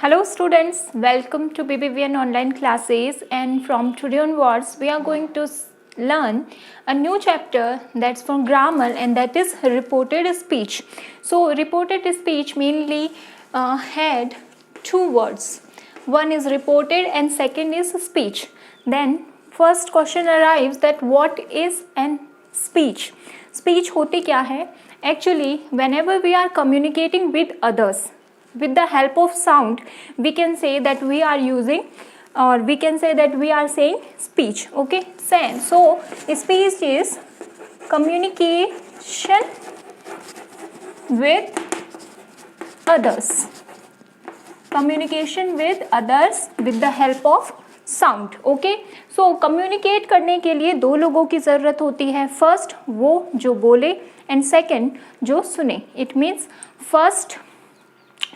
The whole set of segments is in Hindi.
Hello students, welcome to BBVN online classes, and from today onwards we are going to learn a new chapter that's from grammar, and that is reported speech. So reported speech mainly had two words. One is reported and second is speech. Then first question arrives that what is an speech? Speech होती क्या है? Actually, whenever we are communicating with others, with the help of sound, we can say that we are using, or we can say that we are saying speech. Okay, so speech is communication with others, communication with others with the help of sound. Okay, so communicate करने के लिए दो लोगों की ज़रूरत होती है. फर्स्ट वो जो बोले एंड सेकेंड जो सुने. इट मीन्स फर्स्ट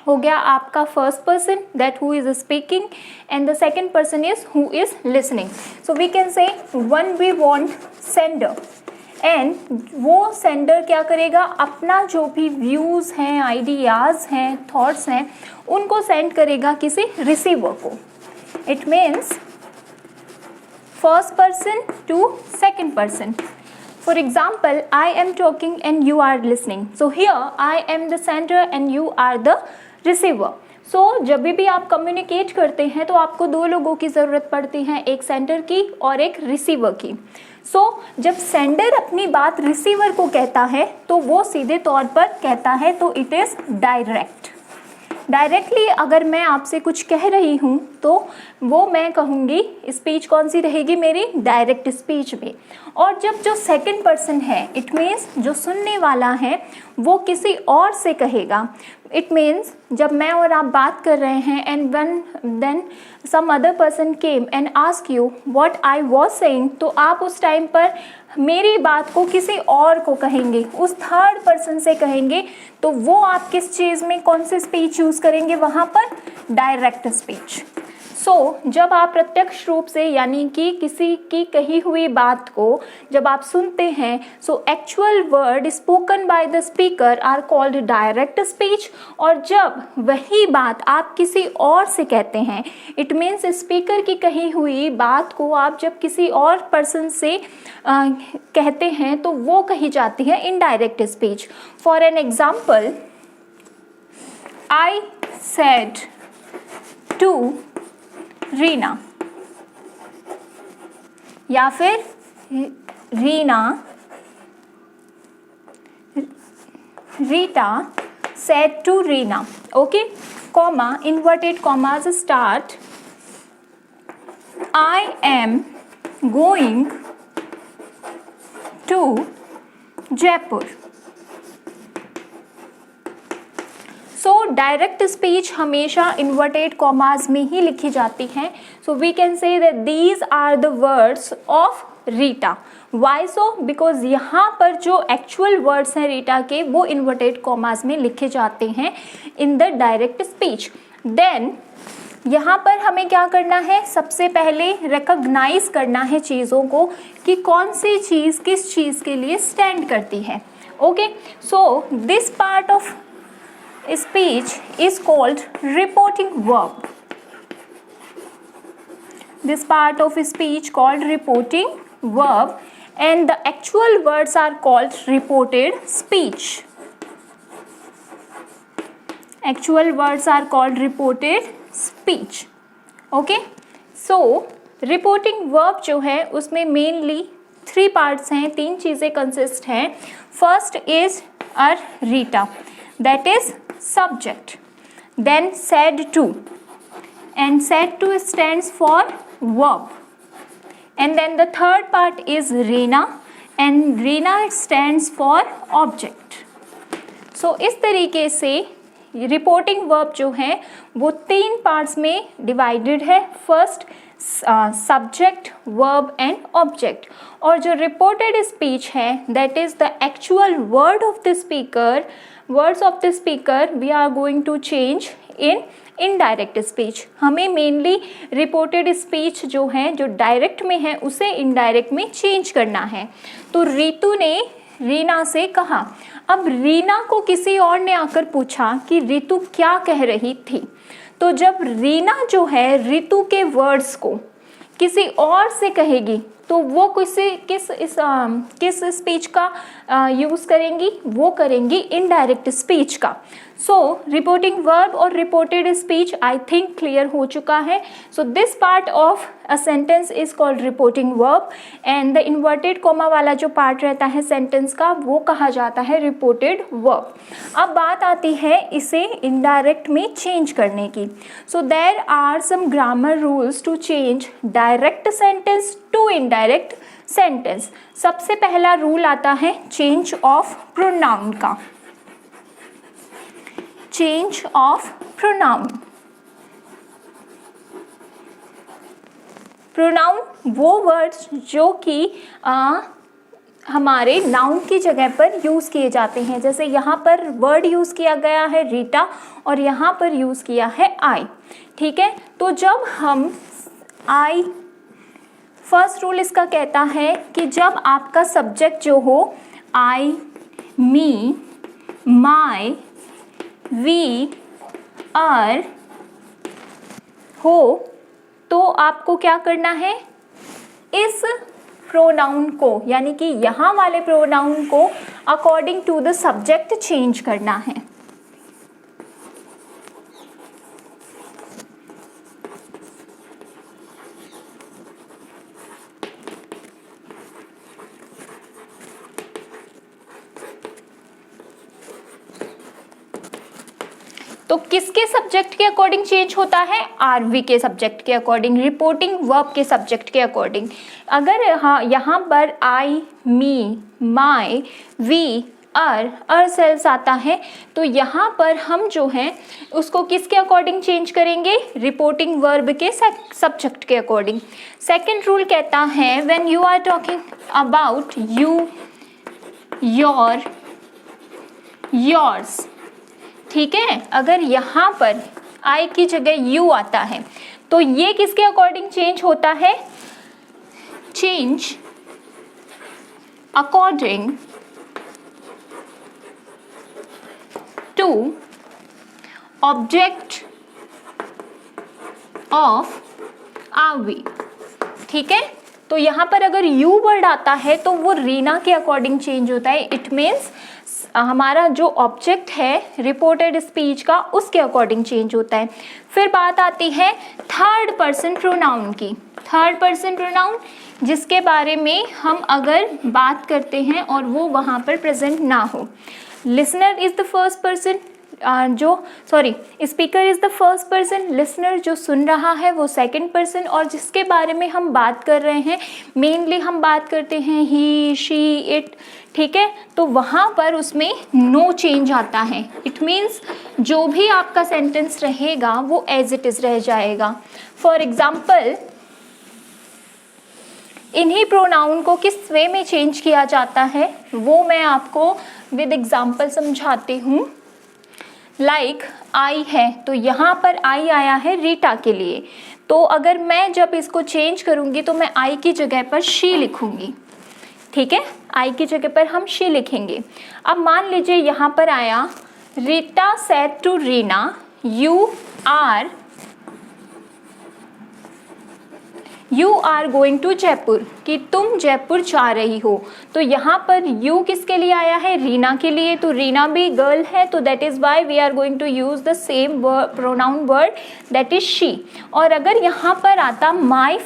हो गया आपका first person that who is speaking and the second person is who is listening. So we can say one we want sender, and वो सेंडर क्या करेगा, अपना जो भी व्यूज़ हैं, आइडियाज़ हैं, थॉट्स हैं, उनको सेंड करेगा किसी रिसीवर को. It means first person to second person. For example, I am talking and you are listening. So here I am the sender and you are the receiver. So जब भी आप कम्युनिकेट करते हैं तो आपको दो लोगों की ज़रूरत पड़ती है, एक सेंडर की और एक रिसीवर की. So जब सेंडर अपनी बात रिसीवर को कहता है तो वो सीधे तौर पर कहता है, तो इट इज़ डायरेक्ट. डायरेक्टली अगर मैं आपसे कुछ कह रही हूँ तो वो मैं कहूँगी, स्पीच कौन सी रहेगी मेरी, डायरेक्ट स्पीच में. और जब जो सेकंड पर्सन है, इट मीन्स जो सुनने वाला है, वो किसी और से कहेगा. इट मीन्स जब मैं और आप बात कर रहे हैं and then some other person came and ask you what I was saying, तो आप उस टाइम पर मेरी बात को किसी और को कहेंगे, उस थर्ड पर्सन से कहेंगे. तो वो आप किस चीज़ में कौन सी स्पीच यूज़ करेंगे वहाँ पर, डायरेक्ट स्पीच. सो जब आप प्रत्यक्ष रूप से यानी कि किसी की कही हुई बात को जब आप सुनते हैं, so actual word spoken by the speaker are called direct speech. और जब वही बात आप किसी और से कहते हैं, इट मीन्स स्पीकर की कही हुई बात को आप जब किसी और पर्सन से कहते हैं तो वो कही जाती है indirect speech. For an example, I said to Reena, या फिर Rita said to Reena. Okay, comma, inverted commas start. I am going to Jaipur. So direct speech हमेशा इन्वर्टेड कॉमास में ही लिखी जाती हैं. So we can say that these are the words of Rita. Why so, because यहाँ पर जो एक्चुअल वर्ड्स हैं रीटा के, वो इन्वर्टेड कॉमास में लिखे जाते हैं in the direct speech. Then यहाँ पर हमें क्या करना है, सबसे पहले रिकॉग्नाइज करना है चीज़ों को कि कौन सी चीज़ किस चीज़ के लिए स्टैंड करती है. Okay, so this part of speech is called reporting verb. This part of speech called reporting verb, and the actual words are called reported speech. Actual words are called reported speech. Okay, so reporting verb जो है उसमें mainly 3 parts हैं, 3 चीज़ें consist हैं. First is Rita, that is subject. Then said to, and said to stands for verb. And then the third part is Reena, and Reena stands for object. So इस तरीके से रिपोर्टिंग वर्ब जो है वो 3 पार्ट्स में डिवाइडेड है. First subject, verb and object. और जो रिपोर्टेड स्पीच है that is the actual word of the speaker. Words of the speaker we are going to change in indirect speech. हमें मेनली रिपोर्टेड स्पीच जो है, जो डायरेक्ट में है, उसे इनडायरेक्ट में चेंज करना है. तो रीतू ने रीना से कहा, अब रीना को किसी और ने आकर पूछा कि रितु क्या कह रही थी, तो जब रीना जो है रितु के वर्ड्स को किसी और से कहेगी तो वो किस स्पीच का यूज़ करेंगी, वो करेंगी इनडायरेक्ट स्पीच का। सो रिपोर्टिंग वर्ब और reported speech I think clear हो चुका है। So this part of a sentence is called reporting verb and the inverted comma वाला जो पार्ट रहता है सेंटेंस का वो कहा जाता है रिपोर्टेड वर्ब। अब बात आती है इसे इनडायरेक्ट में चेंज करने की। So there are some grammar rules to change direct sentence to indirect sentence. सबसे पहला रूल आता है चेंज ऑफ प्रोनाउन का। चेंज ऑफ प्रोनाउन, प्रोनाउन वो वर्ड्स जो कि हमारे नाउन की जगह पर यूज़ किए जाते हैं। जैसे यहाँ पर वर्ड यूज़ किया गया है रीटा और यहाँ पर यूज़ किया है आई। ठीक है, तो जब हम आई, फर्स्ट रूल इसका कहता है कि जब आपका सब्जेक्ट जो हो आई, मी, माई, वी, आर हो तो आपको क्या करना है, इस प्रोनाउन को यानी कि यहाँ वाले प्रोनाउन को according to the subject change करना है। तो किसके सब्जेक्ट के अकॉर्डिंग चेंज होता है, आरवी के सब्जेक्ट के अकॉर्डिंग, रिपोर्टिंग वर्ब के सब्जेक्ट के अकॉर्डिंग। अगर यहाँ पर आई, मी, माई, वी, आर सेल्स आता है तो यहाँ पर हम जो हैं उसको किसके अकॉर्डिंग चेंज करेंगे, रिपोर्टिंग वर्ब के सब्जेक्ट के अकॉर्डिंग। सेकेंड रूल कहता है when you are talking about you, your, yours. ठीक है, अगर यहाँ पर आई की जगह यू आता है तो ये किसके अकॉर्डिंग चेंज होता है, change according to object of R V. ठीक है, तो यहाँ पर अगर यू वर्ड आता है तो वो रीना के अकॉर्डिंग चेंज होता है। इट मीन्स हमारा जो ऑब्जेक्ट है रिपोर्टेड स्पीच का उसके अकॉर्डिंग चेंज होता है। फिर बात आती है थर्ड पर्सन प्रोनाउन की। थर्ड पर्सन प्रोनाउन जिसके बारे में हम अगर बात करते हैं और वो वहाँ पर प्रेजेंट ना हो। Listener is the first person, speaker is the first person, listener जो सुन रहा है वो सेकंड पर्सन, और जिसके बारे में हम बात कर रहे हैं मेनली हम बात करते हैं ही, शी, इट। ठीक है, तो वहाँ पर उसमें नो चेंज आता है। इट मीन्स जो भी आपका सेंटेंस रहेगा वो एज इट इज़ रह जाएगा। फॉर एग्जाम्पल इन्हीं प्रोनाउन को किस वे में चेंज किया जाता है वो मैं आपको विद एग्जाम्पल समझाती हूँ। लाइक आई है तो यहाँ पर आई आया है रीटा के लिए, तो अगर मैं जब इसको चेंज करूँगी तो मैं आई की जगह पर शी लिखूँगी। ठीक है, आई की जगह पर हम शी लिखेंगे। अब मान लीजिए यहाँ पर आया Rita said to Reena you are going to Jaipur, कि तुम जयपुर जा रही हो। तो यहाँ पर यू किसके लिए आया है, रीना के लिए, तो रीना भी गर्ल है तो that is why we are going to use the same pronoun word that is she. और अगर यहाँ पर आता my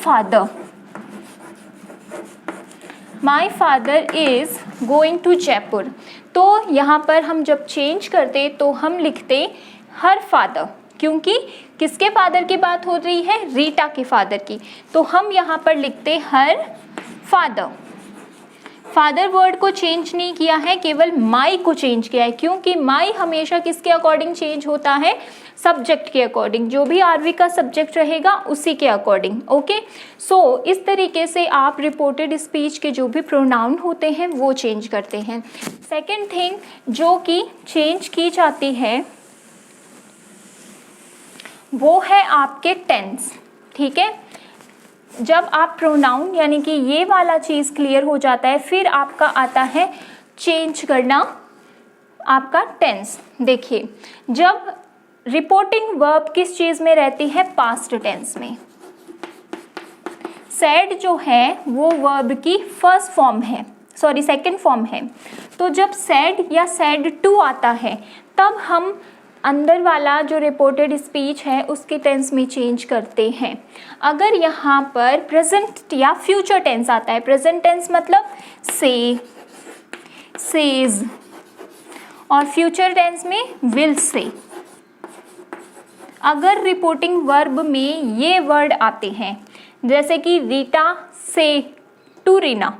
father is going to Jaipur, तो यहाँ पर हम जब चेंज करते तो हम लिखते हर फादर, क्योंकि किसके फादर की बात हो रही है, रीटा के फादर की, तो हम यहाँ पर लिखते हर फादर। फादर वर्ड को चेंज नहीं किया है, केवल माई को चेंज किया है, क्योंकि माई हमेशा किसके अकॉर्डिंग चेंज होता है, सब्जेक्ट के अकॉर्डिंग, जो भी आरवी का सब्जेक्ट रहेगा उसी के अकॉर्डिंग। ओके, सो इस तरीके से आप रिपोर्टेड स्पीच के जो भी प्रोनाउन होते हैं वो चेंज करते हैं। सेकेंड थिंग जो कि चेंज की जाती है वो है आपके टेंस। ठीक है, जब आप प्रोनाउन यानी कि ये वाला चीज़ क्लियर हो जाता है फिर आपका आता है चेंज करना आपका टेंस। देखिए, जब रिपोर्टिंग वर्ब किस चीज़ में रहती है, पास्ट टेंस में। सैड जो है वो वर्ब की फर्स्ट फॉर्म है, सॉरी सेकंड फॉर्म है। तो जब सैड या सैड टू आता है तब हम अंदर वाला जो रिपोर्टेड स्पीच है उसके टेंस में चेंज करते हैं। अगर यहाँ पर प्रेजेंट या फ्यूचर टेंस आता है, प्रेजेंट टेंस मतलब से, सेज, और फ्यूचर टेंस में विल से। अगर रिपोर्टिंग वर्ब में ये वर्ड आते हैं जैसे कि रीटा से टू रीना,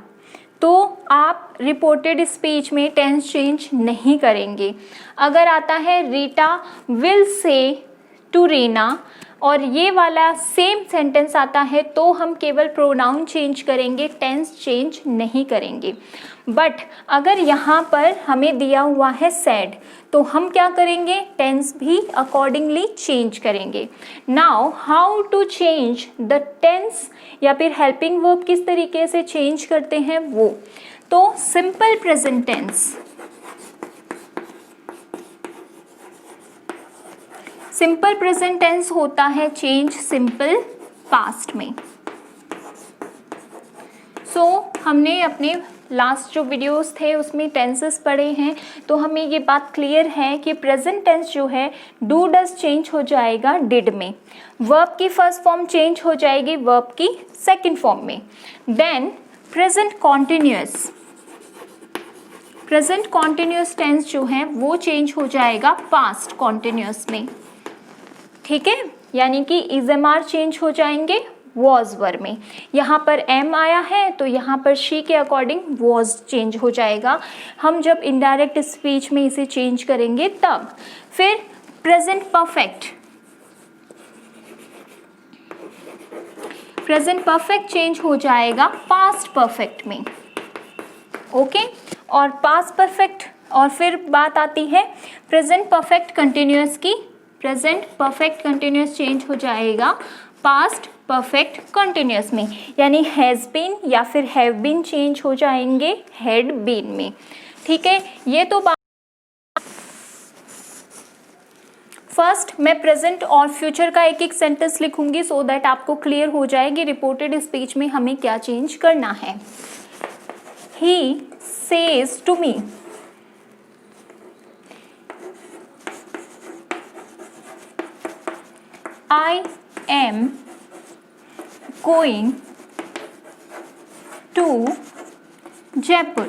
तो आप रिपोर्टेड स्पीच में टेंस चेंज नहीं करेंगे। अगर आता है Rita will say to Reena और ये वाला सेम सेंटेंस आता है तो हम केवल प्रोनाउन चेंज करेंगे, टेंस चेंज नहीं करेंगे। बट अगर यहाँ पर हमें दिया हुआ है सैड तो हम क्या करेंगे, टेंस भी अकॉर्डिंगली चेंज करेंगे। Now how to change the tense या फिर हेल्पिंग वर्ब किस तरीके से चेंज करते हैं वो, तो simple present tense, simple present tense होता है चेंज सिंपल पास्ट में। हमने अपने लास्ट जो वीडियोस थे उसमें टेंसेस पढ़े हैं, तो हमें ये बात क्लियर है कि प्रेजेंट टेंस जो है डू डज चेंज हो जाएगा डिड में, वर्ब की फर्स्ट फॉर्म चेंज हो जाएगी वर्ब की सेकंड फॉर्म में। Then present continuous, present continuous tense जो है वो चेंज हो जाएगा पास्ट कॉन्टिन्यूअस में, ठीक है, यानी कि इज़-एम-आर चेंज हो जाएंगे वॉज वर्ब में। यहाँ पर एम आया है तो यहाँ पर शी के अकॉर्डिंग वॉज चेंज हो जाएगा। हम जब इनडायरेक्ट स्पीच में इसे चेंज करेंगे तब। फिर present perfect, present perfect change हो जाएगा पास्ट परफेक्ट में, ओके। और पास्ट परफेक्ट, और फिर बात आती है प्रेजेंट परफेक्ट कंटिन्यूअस की, प्रेजेंट परफेक्ट कंटिन्यूअस चेंज हो जाएगा पास्ट परफेक्ट कंटिन्यूअस में, यानी हैज़ बीन या फिर हैव बीन चेंज हो जाएंगे हैड बीन में, ठीक है। ये तो बात, फर्स्ट मैं प्रेजेंट और फ्यूचर का एक एक सेंटेंस लिखूंगी सो दैट आपको क्लियर हो जाएगी रिपोर्टेड स्पीच में हमें क्या चेंज करना है। He says to me, I am going to Jaipur,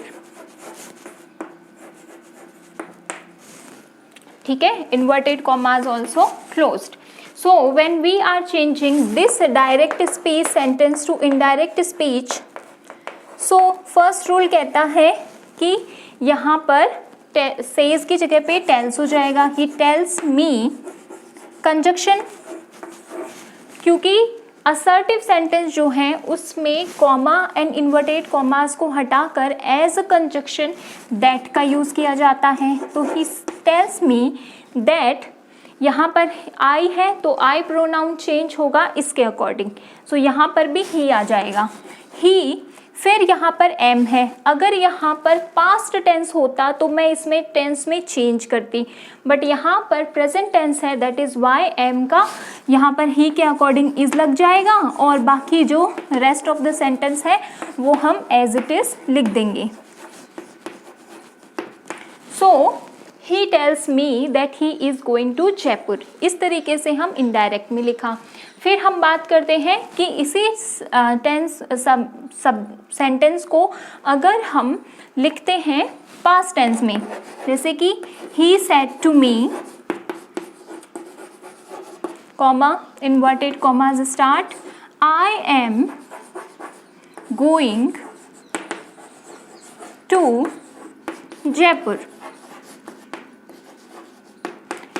ठीक है, inverted commas also closed. So when we are changing this direct speech sentence to indirect speech, so first rule कहता है कि यहाँ पर says की जगह पे tells हो जाएगा, he tells me, कंजक्शन, क्योंकि असर्टिव सेंटेंस जो है उसमें कॉमा एंड इन्वर्टेड कॉमास को हटाकर एज अ कंजक्शन दैट का यूज़ किया जाता है। तो ही टेल्स मी दैट, यहाँ पर आई है तो आई प्रोनाउन चेंज होगा इसके अकॉर्डिंग, सो यहाँ पर भी ही आ जाएगा ही। फिर यहाँ पर एम है, अगर यहाँ पर पास्ट टेंस होता तो मैं इसमें टेंस में चेंज करती, बट यहाँ पर प्रेजेंट टेंस है दैट इज़ वाई एम का यहाँ पर ही के अकॉर्डिंग इज़ लग जाएगा और बाकी जो रेस्ट ऑफ द सेंटेंस है वो हम एज इट इज़ लिख देंगे। So he tells me that he is going to Jaipur, इस तरीके से हम इनडायरेक्ट में लिखा। फिर हम बात करते हैं कि इसी टेंस सब सेंटेंस को अगर हम लिखते हैं पास्ट टेंस में, जैसे कि he said to me, comma inverted commas start, I am going to Jaipur,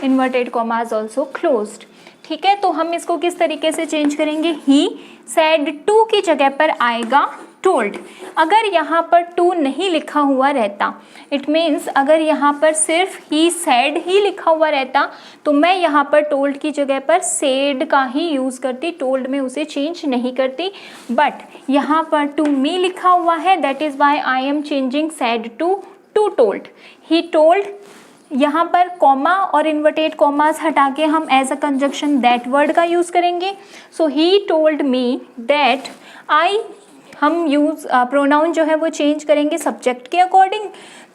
inverted commas also closed, ठीक है। तो हम इसको किस तरीके से चेंज करेंगे, ही सेड टू की जगह पर आएगा टोल्ड। अगर यहाँ पर टू नहीं लिखा हुआ रहता, इट मीन्स अगर यहाँ पर सिर्फ ही सेड ही लिखा हुआ रहता तो मैं यहाँ पर टोल्ड की जगह पर सेड का ही यूज़ करती, टोल्ड में उसे चेंज नहीं करती। बट यहाँ पर टू मी लिखा हुआ है, that is why I am changing said to told. He told यहाँ पर कॉमा और इन्वर्टेड कॉमास हटा के हम as a conjunction that word का यूज़ करेंगे. सो he told me that I, हम यूज़ प्रोनाउन जो है वो चेंज करेंगे सब्जेक्ट के अकॉर्डिंग.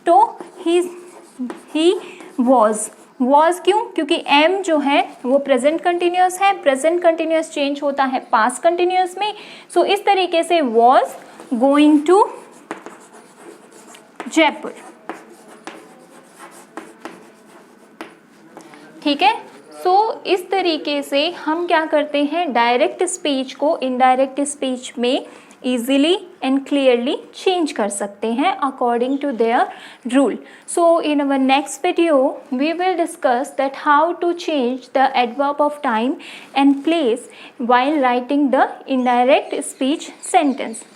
तो ही वॉज क्यों? क्योंकि एम जो है वो प्रेजेंट कंटिन्यूस है. प्रेजेंट कंटिन्यूस चेंज होता है पास्ट कंटिन्यूस में. सो इस तरीके से वॉज गोइंग टू जयपुर. ठीक है. सो इस तरीके से हम क्या करते हैं, डायरेक्ट स्पीच को इनडायरेक्ट स्पीच में easily and clearly change कर सकते हैं according to their rule. So in our next video we will discuss that how to change the adverb of time and place while writing the indirect speech sentence.